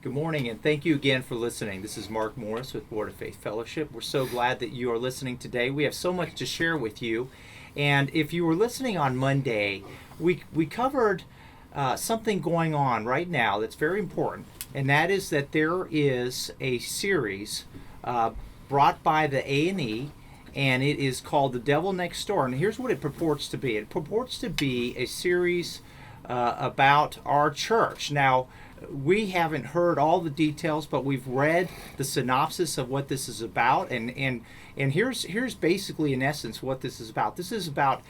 Good morning, and thank you again for listening. This is Mark Morris with Board of Faith Fellowship. We're so glad that you are listening today. We have so much to share with you. And if you were listening on Monday, we covered something going on right now that's very important, and that is that there is a series brought by the A&E, and it is called The Devil Next Door. And here's what it purports to be. It purports to be a series about our church. Now, we haven't heard all the details, but we've read the synopsis of what this is about, and here's basically in essence what this is about. This is about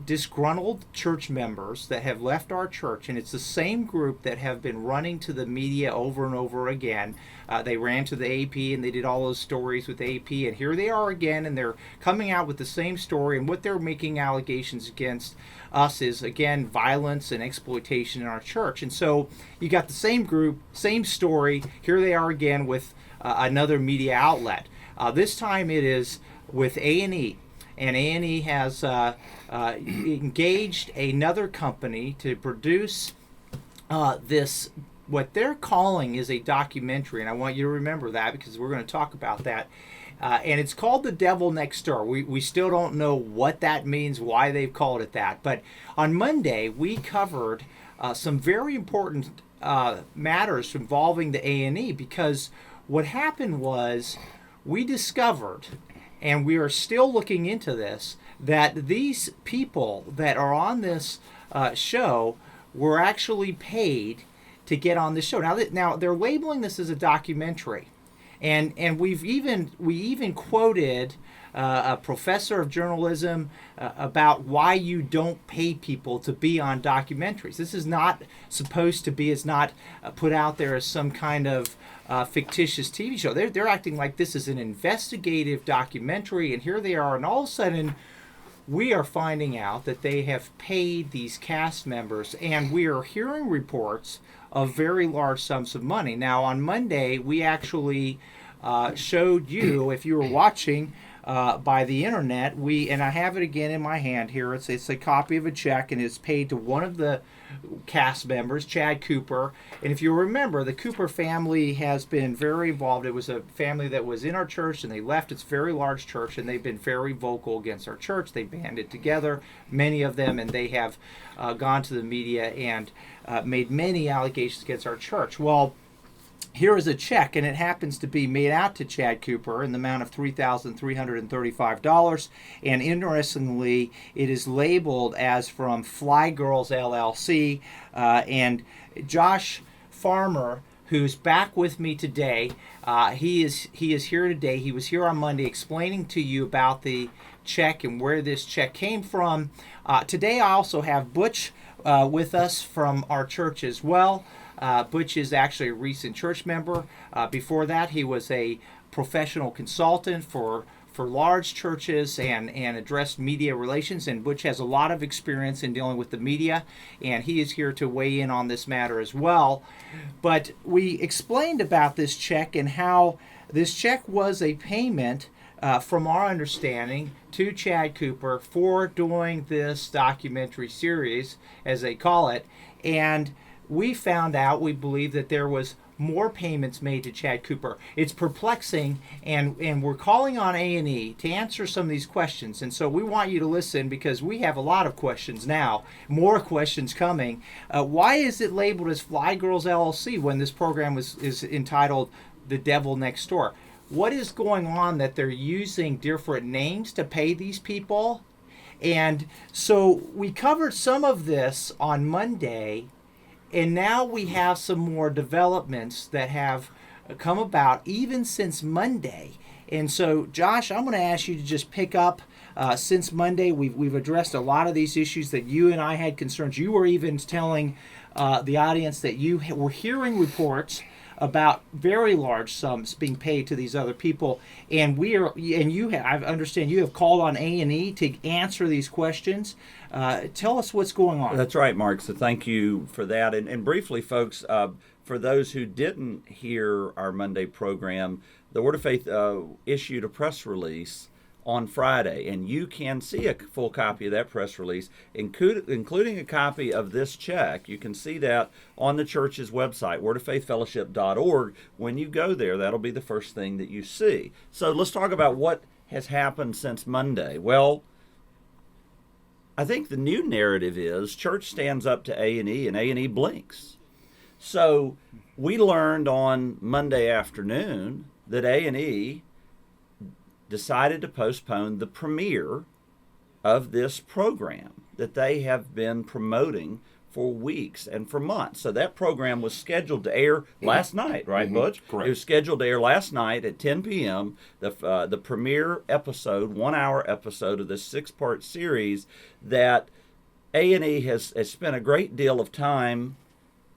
disgruntled church members that have left our church, and it's the same group that have been running to the media over and over again. They ran to the AP and they did all those stories with AP, and here they are again, and they're coming out with the same story, and what they're making allegations against us is, again, violence and exploitation in our church. And so you got the same group, same story. Here they are again with another media outlet. This time it is with A&E. And A&E has engaged another company to produce this, what they're calling is a documentary. And I want you to remember that because we're going to talk about that. And it's called The Devil Next Door. We still don't know what that means, why they've called it that. But on Monday, we covered some very important matters involving the A&E, because what happened was we discovered, and we are still looking into this, that these people that are on this show were actually paid to get on the show. Now they're labeling this as a documentary. And we even quoted a professor of journalism about why you don't pay people to be on documentaries. This is not supposed to be, it's not put out there as some kind of fictitious TV show. They're acting like this is an investigative documentary, and here they are, and all of a sudden we are finding out that they have paid these cast members, and we are hearing reports of very large sums of money. Now, on Monday, we actually showed you, if you were watching by the internet, and I have it again in my hand here. It's a copy of a check, and it's paid to one of the cast members, Chad Cooper. And if you remember, the Cooper family has been very involved. It was a family that was in our church, and they left its very large church, and they've been very vocal against our church. They banded together, many of them, and they have gone to the media and made many allegations against our church. Well, here is a check, and it happens to be made out to Chad Cooper in the amount of $3,335. And interestingly, it is labeled as from Fly Girls LLC. And Josh Farmer, who's back with me today, he is here today. He was here on Monday explaining to you about the check and where this check came from. Today I also have Butch with us from our church as well. Butch is actually a recent church member. Before that, he was a professional consultant for large churches and addressed media relations. And Butch has a lot of experience in dealing with the media, and he is here to weigh in on this matter as well. But we explained about this check and how this check was a payment, from our understanding, to Chad Cooper for doing this documentary series, as they call it. And we found out, we believe, that there was more payments made to Chad Cooper. It's perplexing, and we're calling on A&E to answer some of these questions. And so we want you to listen, because we have a lot of questions now, more questions coming. Why is it labeled as Fly Girls LLC when this program is entitled The Devil Next Door? What is going on that they're using different names to pay these people? And so we covered some of this on Monday, and now we have some more developments that have come about even since Monday. And so, Josh, I'm going to ask you to just pick up since Monday. We've addressed a lot of these issues that you and I had concerns. You were even telling the audience that you were hearing reports about very large sums being paid to these other people, and I understand you have called on A&E to answer these questions. Tell us what's going on. That's right, Mark. So thank you for that. And briefly, folks, for those who didn't hear our Monday program, the Word of Faith issued a press release on Friday, and you can see a full copy of that press release, including a copy of this check. You can see that on the church's website, wordoffaithfellowship.org. When you go there, that'll be the first thing that you see. So let's talk about what has happened since Monday. Well, I think the new narrative is church stands up to A&E and A&E blinks. So we learned on Monday afternoon that A&E decided to postpone the premiere of this program that they have been promoting for weeks and for months. So that program was scheduled to air last night, right, Butch? Correct. It was scheduled to air last night at 10 p.m. The premiere episode, 1 hour episode of this 6-part series that A&E has spent a great deal of time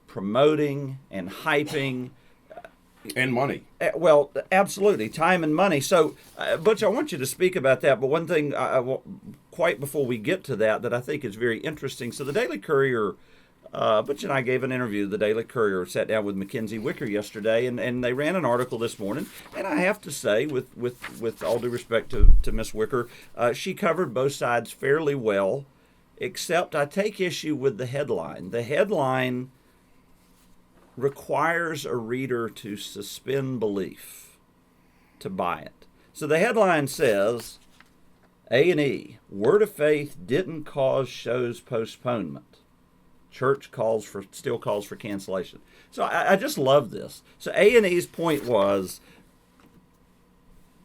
promoting and hyping. And money. Well, absolutely, time and money. So, Butch, I want you to speak about that. But one thing, quite before we get to that I think is very interesting. So the Daily Courier, Butch and I gave an interview. The Daily Courier sat down with Mackenzie Wicker yesterday, and they ran an article this morning. And I have to say, with all due respect to Miss Wicker, she covered both sides fairly well, except I take issue with the headline. The headline requires a reader to suspend belief to buy it. So the headline says, A&E, Word of Faith didn't cause show's postponement. Church still calls for cancellation. So I just love this. So A&E's point was,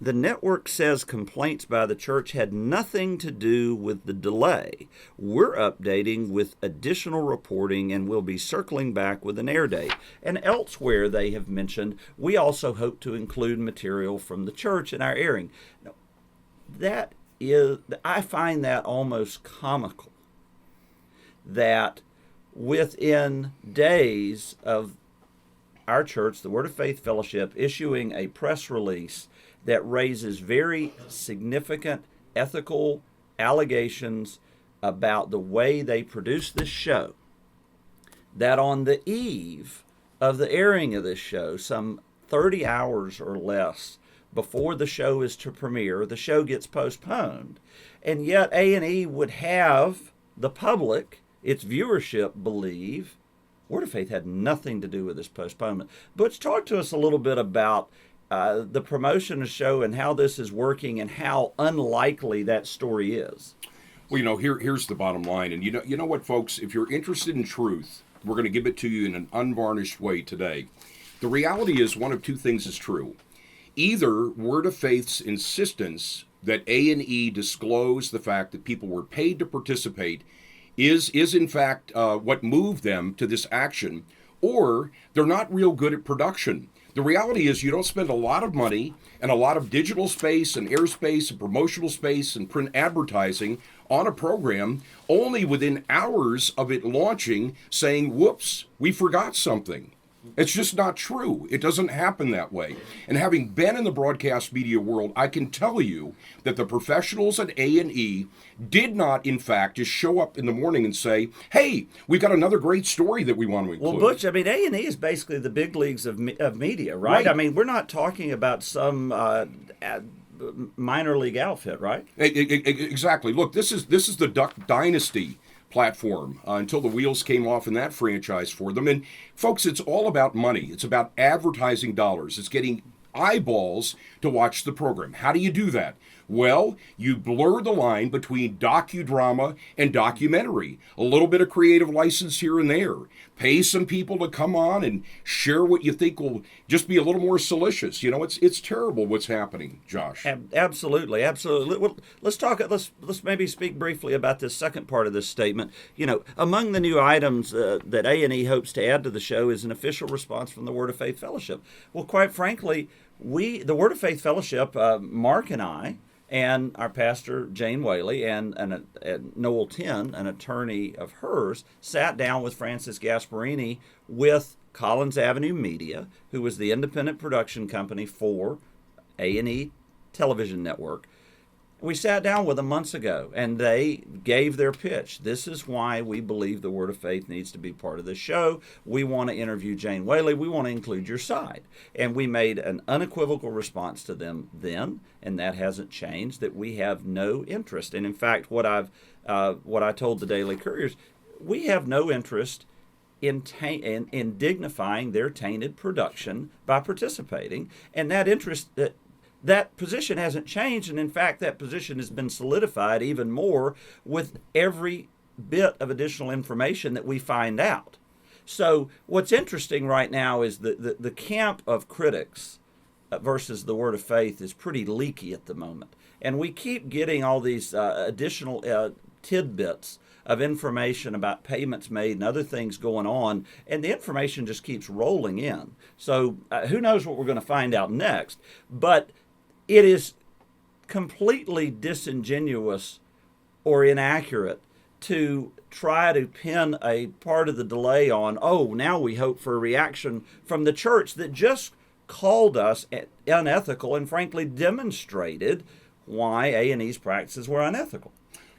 the network says complaints by the church had nothing to do with the delay. We're updating with additional reporting and we'll be circling back with an air date. And elsewhere they have mentioned, we also hope to include material from the church in our airing. Now, I find that almost comical that within days of our church, the Word of Faith Fellowship, issuing a press release that raises very significant ethical allegations about the way they produce this show, that on the eve of the airing of this show, some 30 hours or less before the show is to premiere, the show gets postponed. And yet A&E would have the public, its viewership, believe Word of Faith had nothing to do with this postponement. Butch, talk to us a little bit about the promotion of the show and how this is working and how unlikely that story is. Well, here's the bottom line. And you know what, folks? If you're interested in truth, we're going to give it to you in an unvarnished way today. The reality is one of two things is true. Either Word of Faith's insistence that A&E disclose the fact that people were paid to participate is in fact what moved them to this action, or they're not real good at production. The reality is you don't spend a lot of money and a lot of digital space and airspace and promotional space and print advertising on a program only within hours of it launching saying, whoops, we forgot something. It's just not true. It doesn't happen that way. And having been in the broadcast media world, I can tell you that the professionals at A&E did not, in fact, just show up in the morning and say, hey, we've got another great story that we want to include. Well, Butch, I mean, A&E is basically the big leagues of media, right? I mean, we're not talking about some minor league outfit, right? Exactly. Look, this is the Duck Dynasty platform until the wheels came off in that franchise for them. And folks, it's all about money. It's about advertising dollars. It's getting eyeballs to watch the program. How do you do that? Well, you blur the line between docudrama and documentary. A little bit of creative license here and there. Pay some people to come on and share what you think will just be a little more salacious. It's terrible what's happening, Josh. Absolutely. Well, let's maybe speak briefly about this second part of this statement. Among the new items that A&E hopes to add to the show is an official response from the Word of Faith Fellowship. Well, quite frankly, the Word of Faith Fellowship, Mark and I, and our pastor, Jane Whaley, and Noel Tinn, an attorney of hers, sat down with Francis Gasparini with Collins Avenue Media, who was the independent production company for A&E Television Network. We sat down with them months ago, and they gave their pitch. This is why we believe the Word of Faith needs to be part of the show. We want to interview Jane Whaley. We want to include your side. And we made an unequivocal response to them then, and that hasn't changed, that we have no interest. And in fact, what I told the Daily Couriers, we have no interest in dignifying their tainted production by participating. And that interest, that position hasn't changed, and in fact, that position has been solidified even more with every bit of additional information that we find out. So what's interesting right now is the camp of critics versus the Word of Faith is pretty leaky at the moment. And we keep getting all these additional tidbits of information about payments made and other things going on, and the information just keeps rolling in. So who knows what we're going to find out next, but it is completely disingenuous or inaccurate to try to pin a part of the delay on, oh, now we hope for a reaction from the church that just called us unethical and frankly demonstrated why A&E's practices were unethical.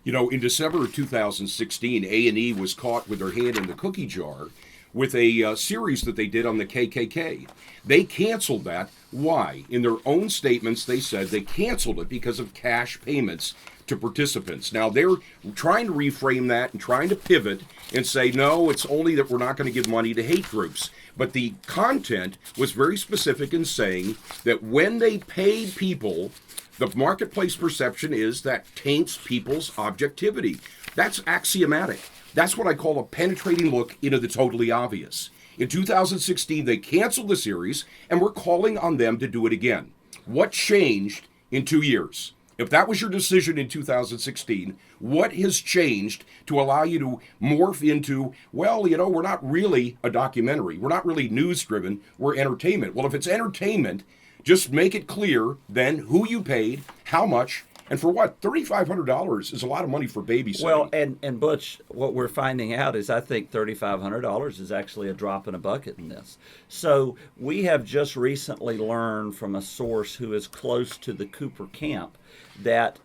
You know, in December of 2016, A&E was caught with their hand in the cookie jar with a series that they did on the KKK. They canceled that. Why? In their own statements, they said they canceled it because of cash payments to participants. Now, they're trying to reframe that and trying to pivot and say, no, it's only that we're not going to give money to hate groups. But the content was very specific in saying that when they paid people, the marketplace perception is that taints people's objectivity. That's axiomatic. That's what I call a penetrating look into the totally obvious. In 2016, they canceled the series, and we're calling on them to do it again. What changed in 2 years? If that was your decision in 2016, what has changed to allow you to morph into, well, you know, we're not really a documentary. We're not really news-driven. We're entertainment. Well, if it's entertainment, just make it clear then who you paid, how much, and for what? $3,500 is a lot of money for babysitting. Well, and Butch, what we're finding out is I think $3,500 is actually a drop in a bucket in this. So we have just recently learned from a source who is close to the Cooper camp that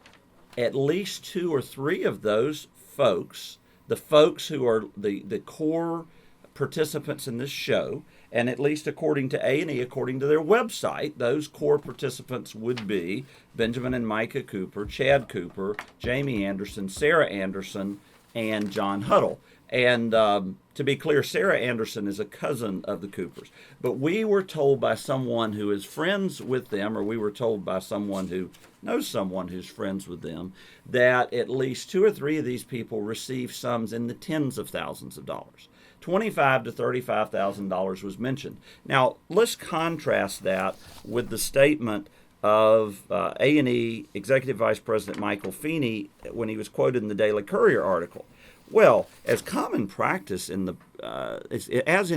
at least 2 or 3 of those folks, the folks who are the core participants in this show, and at least according to A&E, according to their website, those core participants would be Benjamin and Micah Cooper, Chad Cooper, Jamie Anderson, Sarah Anderson, and John Huddle. And to be clear, Sarah Anderson is a cousin of the Coopers. But we were told by someone who is friends with them, or we were told by someone who knows someone who's friends with them, that at least 2 or 3 of these people receive sums in the tens of thousands of dollars. $25,000 to $35,000 was mentioned. Now, let's contrast that with the statement of A&E Executive Vice President Michael Feeney when he was quoted in the Daily Courier article. Well, as common practice as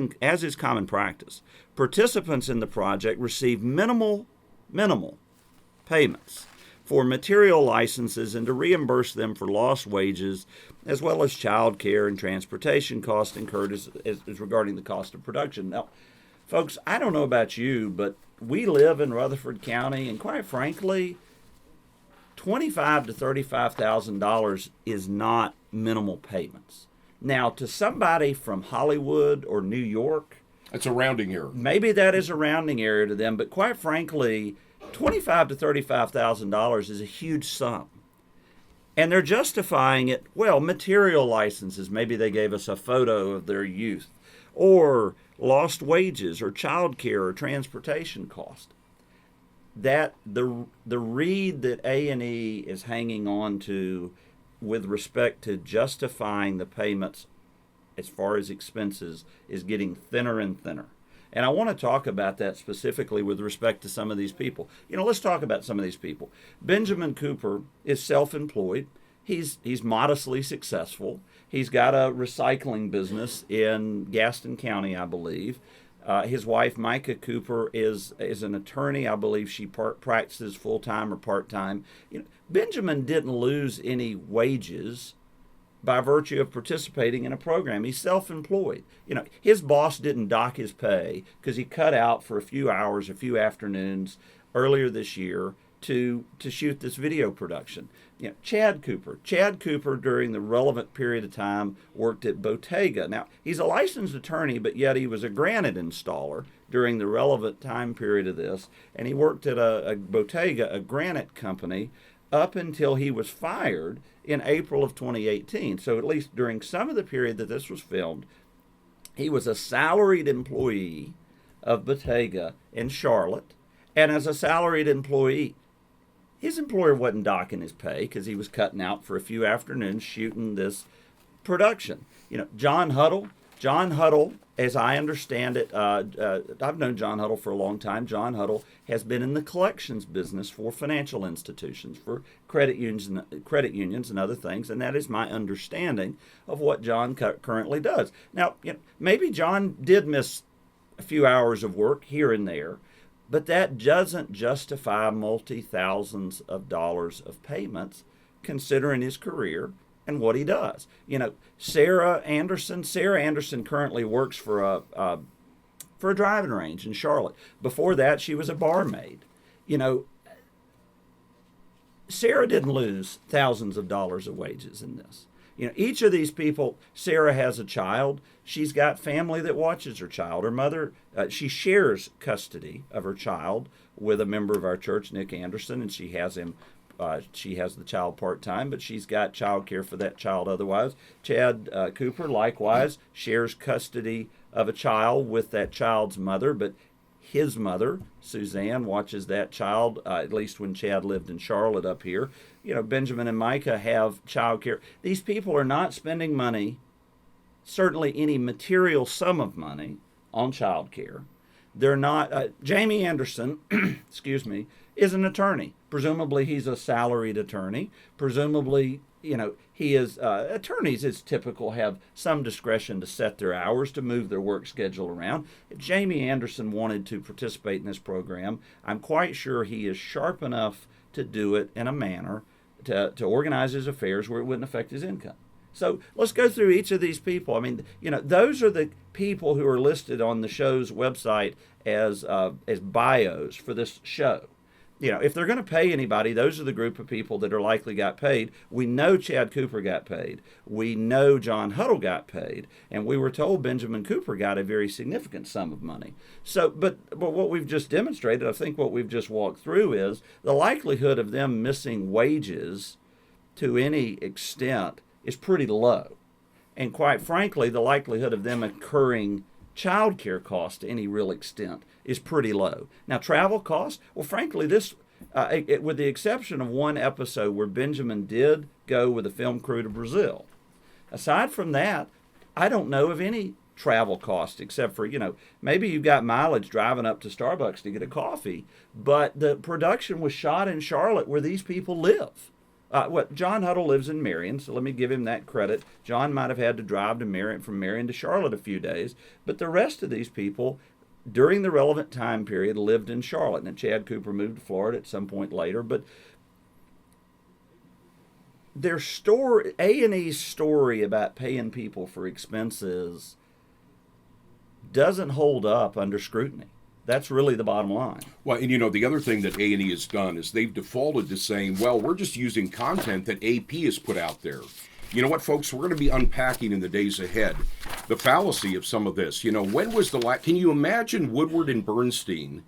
is common practice, participants in the project receive minimal payments for material licenses and to reimburse them for lost wages, as well as child care and transportation costs incurred as regarding the cost of production. Now, folks, I don't know about you, but we live in Rutherford County, and quite frankly, $25,000 to $35,000 is not minimal payments. Now, to somebody from Hollywood or New York, it's a rounding error. Maybe that is a rounding error to them, but quite frankly, $25,000 to $35,000 is a huge sum. And they're justifying it, well, material licenses. Maybe they gave us a photo of their youth, or lost wages, or child care, or transportation cost. That the reed that A&E is hanging on to with respect to justifying the payments as far as expenses is getting thinner and thinner. And I want to talk about that specifically with respect to some of these people. You know, let's talk about some of these people. Benjamin Cooper is self-employed. He's modestly successful. He's got a recycling business in Gaston County, I believe. His wife, Micah Cooper, is an attorney. I believe she practices full-time or part-time. You know, Benjamin didn't lose any wages by virtue of participating in a program. He's self-employed. You know, his boss didn't dock his pay because he cut out for a few hours, a few afternoons earlier this year to shoot this video production. Chad Cooper during the relevant period of time worked at Bottega. Now, he's a licensed attorney, but yet he was a granite installer during the relevant time period of this, and he worked at a Bottega, a granite company, up until he was fired in April of 2018. So at least during some of the period that this was filmed, he was a salaried employee of Bottega in Charlotte, and as a salaried employee, his employer wasn't docking his pay because he was cutting out for a few afternoons shooting this production. John Huddle, as I understand it, I've known John Huddle for a long time. John Huddle has been in the collections business for financial institutions, for credit unions and other things, and that is my understanding of what John currently does. Now, maybe John did miss a few hours of work here and there, but that doesn't justify multi-thousands of dollars of payments considering his career and what he does. Sarah Anderson currently works for a driving range in Charlotte. Before that, she was a barmaid. Sarah didn't lose thousands of dollars of wages in this. Each of these people, Sarah has a child. She's got family that watches her child. Her mother, she shares custody of her child with a member of our church, Nick Anderson, and she has him. She has the child part-time, but she's got child care for that child otherwise. Chad Cooper, likewise, shares custody of a child with that child's mother, but his mother, Suzanne, watches that child, at least when Chad lived in Charlotte up here. Benjamin and Micah have child care. These people are not spending money, certainly any material sum of money, on child care. They're not. Jamie Anderson, excuse me, is an attorney. Presumably he's a salaried attorney. Presumably, he is, attorneys, it's typical, have some discretion to set their hours, to move their work schedule around. If Jamie Anderson wanted to participate in this program, I'm quite sure he is sharp enough to do it in a manner to organize his affairs where it wouldn't affect his income. So let's go through each of these people. I mean, those are the people who are listed on the show's website as bios for this show. If they're going to pay anybody, those are the group of people that are likely got paid. We know Chad Cooper got paid. We know John Huddle got paid. And we were told Benjamin Cooper got a very significant sum of money. So, but what we've just demonstrated, I think what we've just walked through, is the likelihood of them missing wages to any extent is pretty low. And quite frankly, the likelihood of them incurring child care costs to any real extent is pretty low. Now, travel costs, well, frankly, this, with the exception of one episode where Benjamin did go with a film crew to Brazil, aside from that, I don't know of any travel costs except for, maybe you've got mileage driving up to Starbucks to get a coffee, but the production was shot in Charlotte where these people live. John Huddle lives in Marion, so let me give him that credit. John might have had to drive to from Marion to Charlotte a few days, but the rest of these people, during the relevant time period, lived in Charlotte. And Chad Cooper moved to Florida at some point later, but their story, A&E's story about paying people for expenses, doesn't hold up under scrutiny. That's really the bottom line. Well, and the other thing that A&E has done is they've defaulted to saying, well, we're just using content that AP has put out there. You know what, folks? We're going to be unpacking in the days ahead the fallacy of some of this. When was the last... Can you imagine Woodward and Bernstein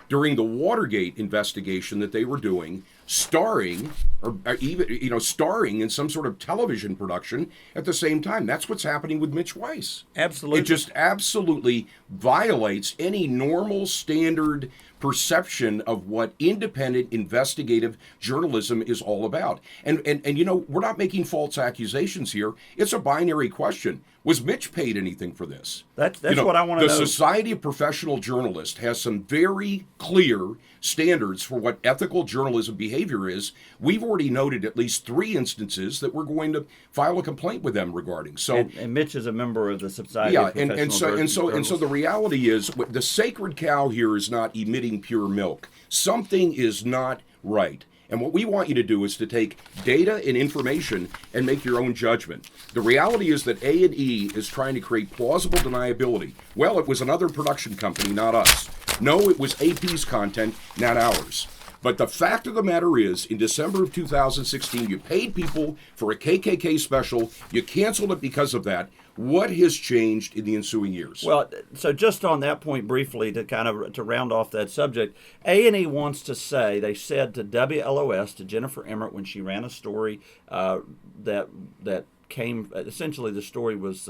during the Watergate investigation that they were doing, starring, or even, starring in some sort of television production at the same time? That's what's happening with Mitch Weiss. Absolutely. It just absolutely violates any normal standard perception of what independent investigative journalism is all about. And we're not making false accusations here. It's a binary question. Was Mitch paid anything for this? That's what I want to know. The Society of Professional Journalists has some very clear standards for what ethical journalism behavior is. We've already noted at least 3 instances that we're going to file a complaint with them regarding. So, and Mitch is a member of the Society of Professional Journalists. And so the reality is, the sacred cow here is not emitting pure milk. Something is not right. And what we want you to do is to take data and information and make your own judgment. The reality is that A&E is trying to create plausible deniability. Well, it was another production company, not us. No, it was AP's content, not ours. But the fact of the matter is, in December of 2016, you paid people for a KKK special. You canceled it because of that. What has changed in the ensuing years? Well, so just on that point briefly, to kind of to round off that subject, A&E wants to say, they said to WLOS, to Jennifer Emmert, when she ran a story that came, essentially the story was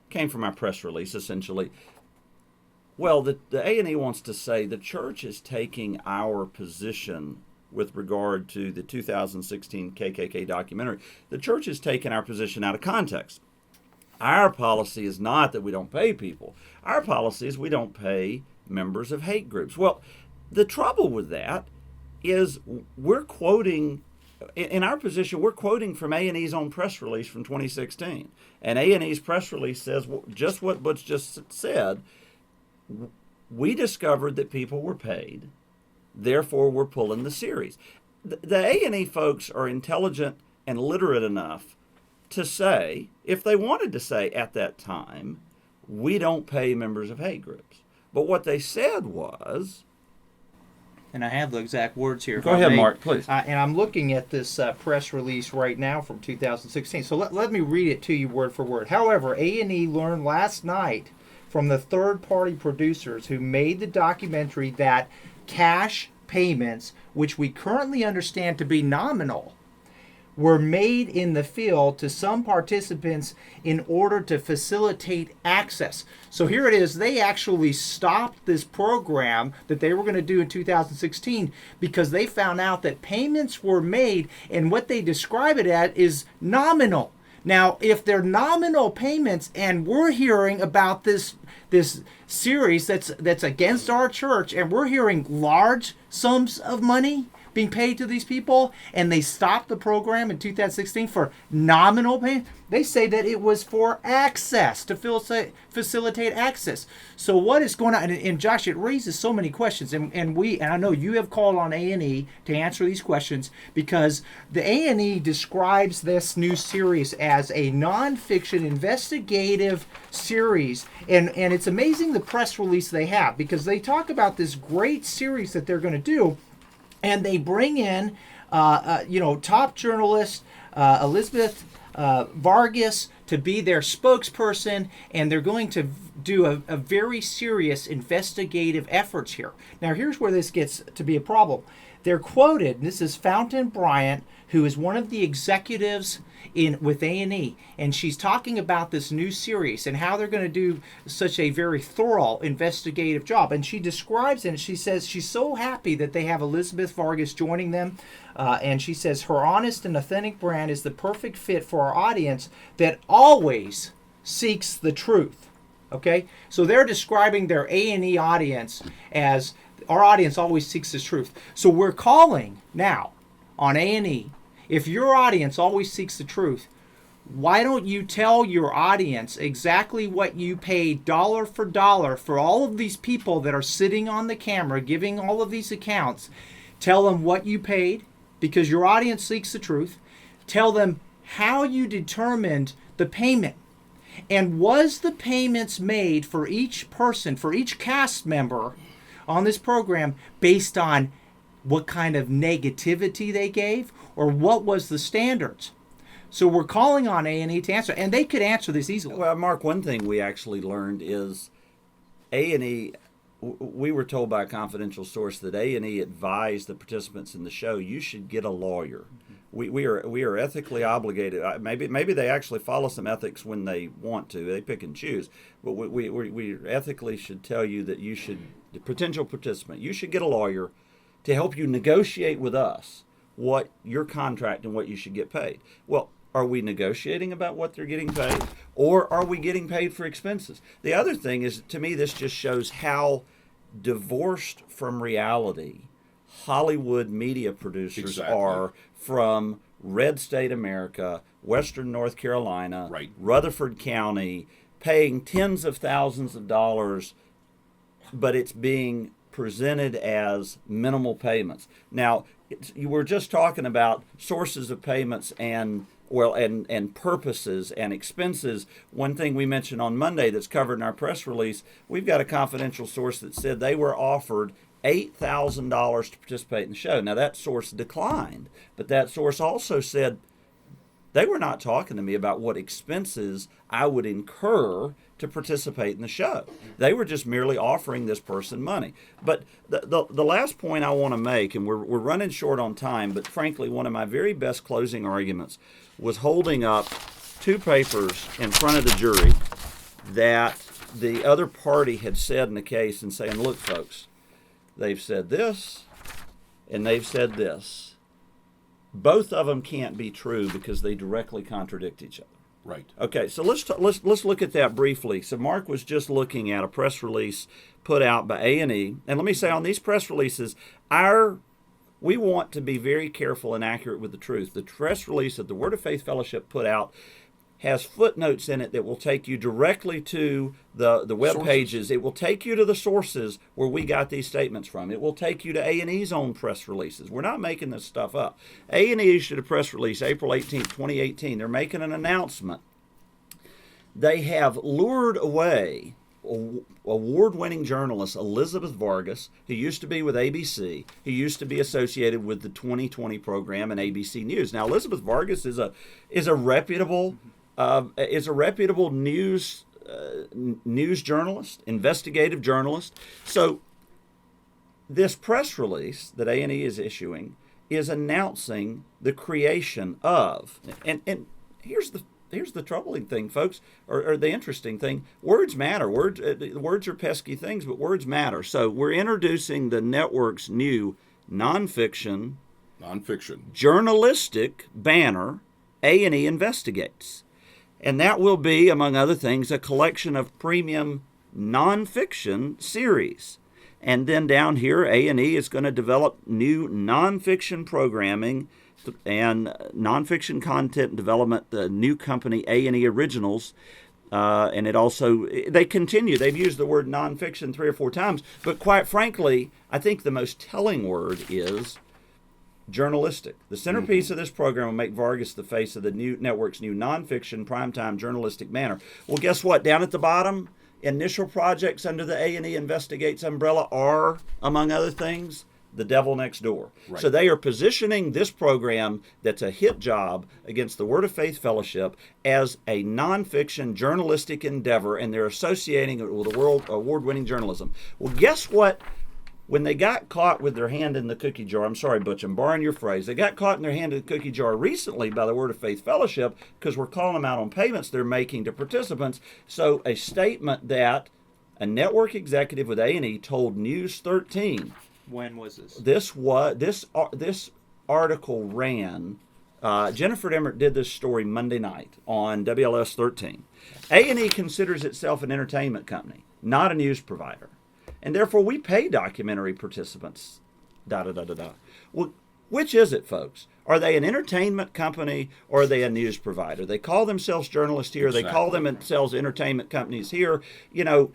came from our press release, essentially. Well, the A&E wants to say the church is taking our position with regard to the 2016 KKK documentary. The church is taking our position out of context. Our policy is not that we don't pay people. Our policy is we don't pay members of hate groups. Well, the trouble with that is we're quoting, in our position, we're quoting from A&E's own press release from 2016. And A&E's press release says just what Butch just said. We discovered that people were paid, therefore we're pulling the series. The A&E folks are intelligent and literate enough to say, if they wanted to say at that time, we don't pay members of hate groups. But what they said was... And I have the exact words here. Go ahead, Mark, please. And I'm looking at this press release right now from 2016. So let me read it to you word for word. However, A&E learned last night from the third-party producers who made the documentary that cash payments, which we currently understand to be nominal, were made in the field to some participants in order to facilitate access. So here it is. They actually stopped this program that they were going to do in 2016 because they found out that payments were made, and what they describe it as is nominal. Now, if they're nominal payments, and we're hearing about this series that's against our church, and we're hearing large sums of money being paid to these people, and they stopped the program in 2016 for nominal pay, they say that it was for access, to facilitate access. So what is going on? And Josh, it raises so many questions, and I know you have called on A&E to answer these questions, because the A&E describes this new series as a nonfiction investigative series, and it's amazing the press release they have, because they talk about this great series that they're going to do. And they bring in, top journalist Elizabeth Vargas to be their spokesperson, and they're going to do a very serious investigative efforts here. Now, here's where this gets to be a problem. They're quoted, and this is Fountain Bryant, who is one of the executives with A&E, and she's talking about this new series and how they're going to do such a very thorough investigative job. And she describes it, and she says she's so happy that they have Elizabeth Vargas joining them, and she says her honest and authentic brand is the perfect fit for our audience that always seeks the truth. Okay, so they're describing their A&E audience as our audience always seeks the truth. So we're calling now on A&E, if your audience always seeks the truth, why don't you tell your audience exactly what you paid dollar for dollar for all of these people that are sitting on the camera giving all of these accounts? Tell them what you paid, because your audience seeks the truth. Tell them how you determined the payment. And was the payments made for each person, for each cast member on this program, based on what kind of negativity they gave, or what was the standards? So we're calling on A&E to answer, and they could answer this easily. Well, Mark, one thing we actually learned is A&E, we were told by a confidential source that A&E advised the participants in the show, you should get a lawyer. We are ethically obligated. Maybe they actually follow some ethics when they want to. They pick and choose. But we ethically should tell you that you should, the potential participant, you should get a lawyer to help you negotiate with us what your contract and what you should get paid. Well, are we negotiating about what they're getting paid, or are we getting paid for expenses? The other thing is, to me, this just shows how divorced from reality Hollywood media producers are from red state America, Western North Carolina, right, Rutherford County, paying tens of thousands of dollars, but it's being presented as minimal payments. Now, you were just talking about sources of payments and purposes and expenses. One thing we mentioned on Monday that's covered in our press release, we've got a confidential source that said they were offered $8,000 to participate in the show. Now, that source declined, but that source also said they were not talking to me about what expenses I would incur to participate in the show. They were just merely offering this person money. But the last point I want to make, and we're running short on time, but frankly, one of my very best closing arguments was holding up two papers in front of the jury that the other party had said in the case and saying, look, folks, they've said this and they've said this. Both of them can't be true because they directly contradict each other. Right. Okay, so let's look at that briefly. So Mark was just looking at a press release put out by A&E, and let me say on these press releases, we want to be very careful and accurate with the truth. The press release that the Word of Faith Fellowship put out has footnotes in it that will take you directly to the web Sources. pages. It will take you to the sources where we got these statements from. It will take you to A&E's own press releases. We're not making this stuff up. A&E issued a press release April 18th, 2018. They're making an announcement. They have lured away award-winning journalist Elizabeth Vargas, who used to be with ABC, who used to be associated with the 2020 program and ABC News. Now, Elizabeth Vargas is a reputable news journalist, investigative journalist. So this press release that A&E is issuing is announcing the creation of, and here's the troubling thing, folks, or the interesting thing. Words matter. Words are pesky things, but words matter. So we're introducing the network's new nonfiction journalistic banner, A&E Investigates. And that will be, among other things, a collection of premium nonfiction series. And then down here, A&E is going to develop new nonfiction programming and nonfiction content development, the new company A&E Originals. And it also, they continue. They've used the word nonfiction 3 or 4 times. But quite frankly, I think the most telling word is journalistic. The centerpiece of this program will make Vargas the face of the new network's new nonfiction primetime journalistic banner. Well, guess what? Down at the bottom, initial projects under the A&E Investigates umbrella are, among other things, The Devil Next Door. Right. So they are positioning this program that's a hit job against the Word of Faith Fellowship as a nonfiction journalistic endeavor, and they're associating it with award-winning journalism. Well, guess what? When they got caught with their hand in the cookie jar, I'm sorry, Butch, I'm borrowing your phrase, they got caught in their hand in the cookie jar recently by the Word of Faith Fellowship because we're calling them out on payments they're making to participants. So a statement that a network executive with A&E told News 13. When was this? This article ran. Jennifer Emmert did this story Monday night on WLS 13. A&E considers itself an entertainment company, not a news provider. And therefore, we pay documentary participants, Well, which is it, folks? Are they an entertainment company or are they a news provider? They call themselves journalists here. Exactly. They call themselves entertainment companies here. You know,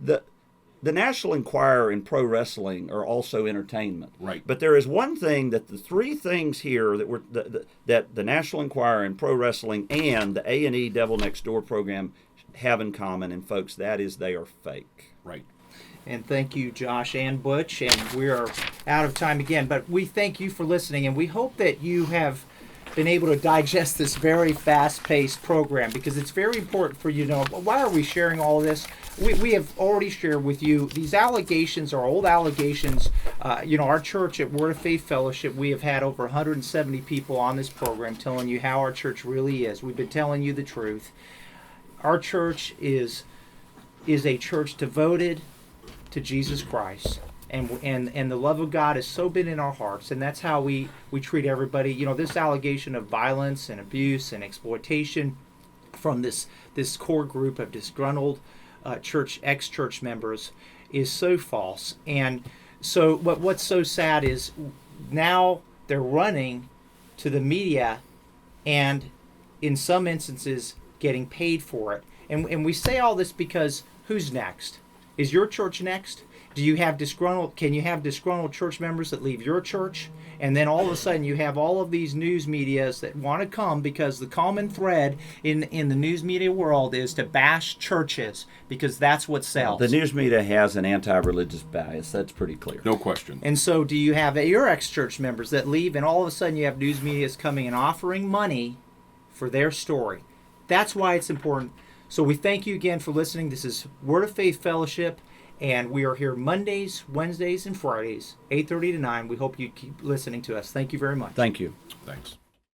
the National Enquirer and pro wrestling are also entertainment. Right. But there is one thing that the three things here that the National Enquirer and pro wrestling and the A&E Devil Next Door program have in common, and folks, that is they are fake. Right. And thank you, Josh and Butch. And we are out of time again, but we thank you for listening, and we hope that you have been able to digest this very fast-paced program, because it's very important for you to know, why are we sharing all of this? We have already shared with you, these allegations are old allegations. Our church at Word of Faith Fellowship, we have had over 170 people on this program telling you how our church really is. We've been telling you the truth. Our church is a church devoted to Jesus Christ, and the love of God has so been in our hearts, and that's how we treat everybody. This allegation of violence and abuse and exploitation from this core group of disgruntled ex-church members is so false. And so what's so sad is now they're running to the media, and in some instances getting paid for it. And we say all this because who's next? Is your church next? Do you have disgruntled? Can you have disgruntled church members that leave your church, and then all of a sudden you have all of these news medias that want to come because the common thread in the news media world is to bash churches because that's what sells. The news media has an anti-religious bias. That's pretty clear. No question. And so, do you have your ex-church members that leave, and all of a sudden you have news medias coming and offering money for their story? That's why it's important. So we thank you again for listening. This is Word of Faith Fellowship. And we are here Mondays, Wednesdays, and Fridays, 8:30 to 9. We hope you keep listening to us. Thank you very much. Thank you. Thanks.